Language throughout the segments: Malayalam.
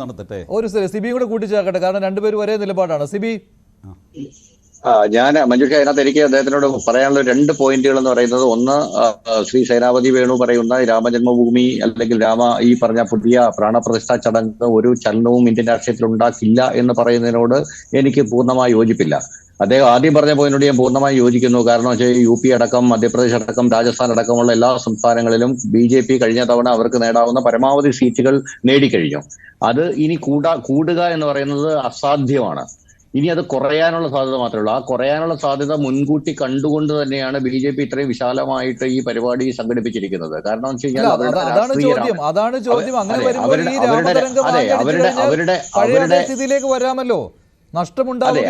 നടത്തട്ടെ. ഒരു സിബി കൂടെ കൂട്ടിച്ചേർക്കട്ടെ, കാരണം രണ്ടുപേരും ഒരേ നിലപാടാണ്. സിബി, ഞാൻ മഞ്ജുഷ, അതിനകത്ത് എനിക്ക് അദ്ദേഹത്തിനോട് പറയാനുള്ള 2 പോയിന്റുകൾ എന്ന് പറയുന്നത്, ഒന്ന്, ശ്രീ സേനാപതി വേണു പറയുന്ന രാമജന്മഭൂമി അല്ലെങ്കിൽ ഈ പറഞ്ഞ പുതിയ പ്രാണപ്രതിഷ്ഠാ ചടങ്ങ് ഒരു ചലനവും ഇന്ത്യൻ രാഷ്ട്രീയത്തിൽ ഉണ്ടാക്കില്ല എന്ന് പറയുന്നതിനോട് എനിക്ക് പൂർണ്ണമായി യോജിപ്പില്ല. അദ്ദേഹം ആദ്യം പറഞ്ഞ പോയിന്റോട് ഞാൻ പൂർണ്ണമായി യോജിക്കുന്നു. കാരണം വെച്ചാൽ UP അടക്കം, മധ്യപ്രദേശ് അടക്കം, രാജസ്ഥാൻ അടക്കമുള്ള എല്ലാ സംസ്ഥാനങ്ങളിലും BJP കഴിഞ്ഞ തവണ അവർക്ക് നേടാവുന്ന പരമാവധി സീറ്റുകൾ നേടിക്കഴിഞ്ഞു. അത് ഇനി കൂടുക എന്ന് പറയുന്നത് അസാധ്യമാണ്. ഇനി അത് കുറയാനുള്ള സാധ്യത മാത്രമേ ഉള്ളൂ. ആ കുറയാനുള്ള സാധ്യത മുൻകൂട്ടി കണ്ടുകൊണ്ട് തന്നെയാണ് BJP ഇത്രയും വിശാലമായിട്ട് ഈ പരിപാടി സംഘടിപ്പിച്ചിരിക്കുന്നത്. കാരണം വെച്ച് കഴിഞ്ഞാൽ സ്ഥിതിയിലേക്ക് വരാമല്ലോ, നഷ്ടമുണ്ടാവും.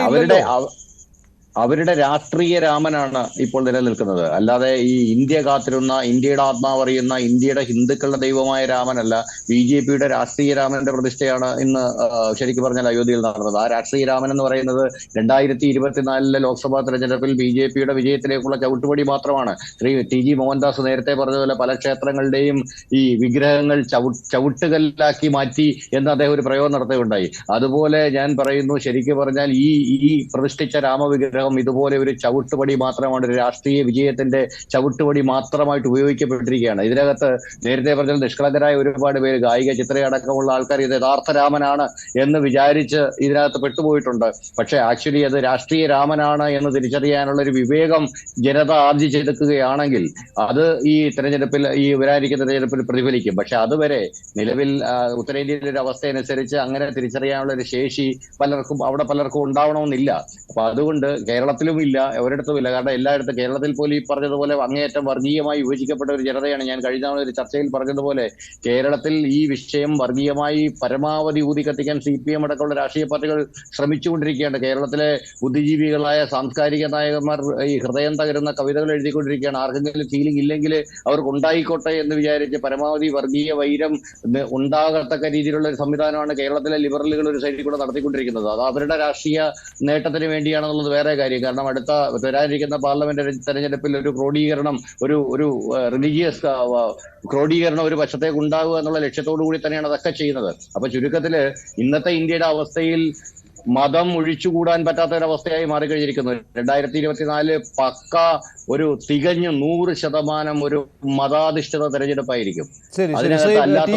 അവരുടെ രാഷ്ട്രീയ രാമനാണ് ഇപ്പോൾ നിലനിൽക്കുന്നത്. അല്ലാതെ ഈ ഇന്ത്യ കാത്തിരുന്ന, ഇന്ത്യയുടെ ആത്മാവറിയുന്ന, ഇന്ത്യയുടെ ഹിന്ദുക്കളുടെ ദൈവമായ രാമനല്ല. BJPയുടെ രാഷ്ട്രീയ രാമന്റെ പ്രതിഷ്ഠയാണ് ഇന്ന് ശരിക്കും പറഞ്ഞാൽ അയോധ്യയിൽ നടന്നത്. ആ രാഷ്ട്രീയ രാമൻ എന്ന് പറയുന്നത് 2024 ലോക്സഭാ തെരഞ്ഞെടുപ്പിൽ BJPയുടെ വിജയത്തിലേക്കുള്ള ചവിട്ടുപടി മാത്രമാണ്. ശ്രീ TG മോഹൻദാസ് നേരത്തെ പറഞ്ഞതുപോലെ പല ക്ഷേത്രങ്ങളുടെയും ഈ വിഗ്രഹങ്ങൾ ചവിട്ടുകല്ലാക്കി മാറ്റി എന്ന് അദ്ദേഹം ഒരു പ്രയോഗം നടത്തുകയുണ്ടായി. അതുപോലെ ഞാൻ പറയുന്നു, ശരിക്കും പറഞ്ഞാൽ ഈ പ്രതിഷ്ഠിച്ച രാമവിഗ്രഹം ഇതുപോലെ ഒരു ചവിട്ടുപടി മാത്രമാണ്, ഒരു രാഷ്ട്രീയ വിജയത്തിന്റെ ചവിട്ടുപടി മാത്രമായിട്ട് ഉപയോഗിക്കപ്പെട്ടിരിക്കുകയാണ്. ഇതിനകത്ത് നേരത്തെ പറഞ്ഞാൽ നിഷ്കളങ്കരായ ഒരുപാട് പേര്, ഗായിക ചിത്രയടക്കമുള്ള ആൾക്കാർ ഇത് യഥാർത്ഥ രാമനാണ് എന്ന് വിചാരിച്ച് ഇതിനകത്ത് പെട്ടുപോയിട്ടുണ്ട്. പക്ഷെ ആക്ച്വലി അത് രാഷ്ട്രീയ രാമനാണ് എന്ന് തിരിച്ചറിയാനുള്ള ഒരു വിവേകം ജനത ആർജിച്ചെടുക്കുകയാണെങ്കിൽ അത് ഈ തെരഞ്ഞെടുപ്പിൽ, ഈ വരാനിരിക്കുന്ന തെരഞ്ഞെടുപ്പിൽ പ്രതിഫലിക്കും. പക്ഷെ അതുവരെ നിലവിൽ ഉത്തരേന്ത്യയിലെ ഒരു അവസ്ഥ അനുസരിച്ച് അങ്ങനെ തിരിച്ചറിയാനുള്ള ഒരു ശേഷി പലർക്കും ഉണ്ടാവണമെന്നില്ല. അപ്പൊ അതുകൊണ്ട് കേരളത്തിലും ഇല്ല, ഒരിടത്തും ഇല്ല. കാരണം എല്ലായിടത്തും, കേരളത്തിൽ പോലും ഈ പറഞ്ഞതുപോലെ അങ്ങേയറ്റം വർഗീയമായി വിഭജിക്കപ്പെട്ട ഒരു ജനതയാണ്. ഞാൻ കഴിഞ്ഞ ഒരു ചർച്ചയിൽ പറഞ്ഞതുപോലെ കേരളത്തിൽ ഈ വിഷയം വർഗീയമായി പരമാവധി ഊതിക്കത്തിക്കാൻ CPM അടക്കമുള്ള രാഷ്ട്രീയ പാർട്ടികൾ ശ്രമിച്ചുകൊണ്ടിരിക്കുകയാണ്. കേരളത്തിലെ ബുദ്ധിജീവികളായ സാംസ്കാരിക നായകന്മാർ ഈ ഹൃദയം തകരുന്ന കവിതകൾ എഴുതിക്കൊണ്ടിരിക്കുകയാണ്. ആർക്കെങ്കിലും ഫീലിംഗ് ഇല്ലെങ്കിൽ അവർക്ക് ഉണ്ടായിക്കോട്ടെ എന്ന് വിചാരിച്ച് പരമാവധി വർഗീയ വൈരം ഉണ്ടാകത്തക്ക രീതിയിലുള്ള ഒരു സംവിധാനമാണ് കേരളത്തിലെ ലിബറലുകൾ ഒരു സൈഡിൽ കൂടെ നടത്തിക്കൊണ്ടിരിക്കുന്നത്. അത് അവരുടെ രാഷ്ട്രീയ നേട്ടത്തിന് വേണ്ടിയാണെന്നുള്ളത് വേറെ കാര്യം. കാരണം അടുത്ത വരാനിരിക്കുന്ന പാർലമെന്റ് തെരഞ്ഞെടുപ്പിൽ ഒരു ക്രോഡീകരണം, ഒരു റിലീജിയസ് ക്രോഡീകരണം ഒരു വശത്തേക്ക് ഉണ്ടാവുക എന്നുള്ള ലക്ഷ്യത്തോടു കൂടി തന്നെയാണ് അതൊക്കെ ചെയ്യുന്നത്. അപ്പൊ ചുരുക്കത്തില് ഇന്നത്തെ ഇന്ത്യയുടെ അവസ്ഥയിൽ മതം ഒഴിച്ചുകൂടാൻ പറ്റാത്ത ഒരവസ്ഥയായി മാറിക്കഴിഞ്ഞിരിക്കുന്നു. 2024 പക്ക ഒരു തികഞ്ഞ് 100% ഒരു മതാധിഷ്ഠിത തെരഞ്ഞെടുപ്പായിരിക്കും. അതിനകത്ത് അല്ലാത്ത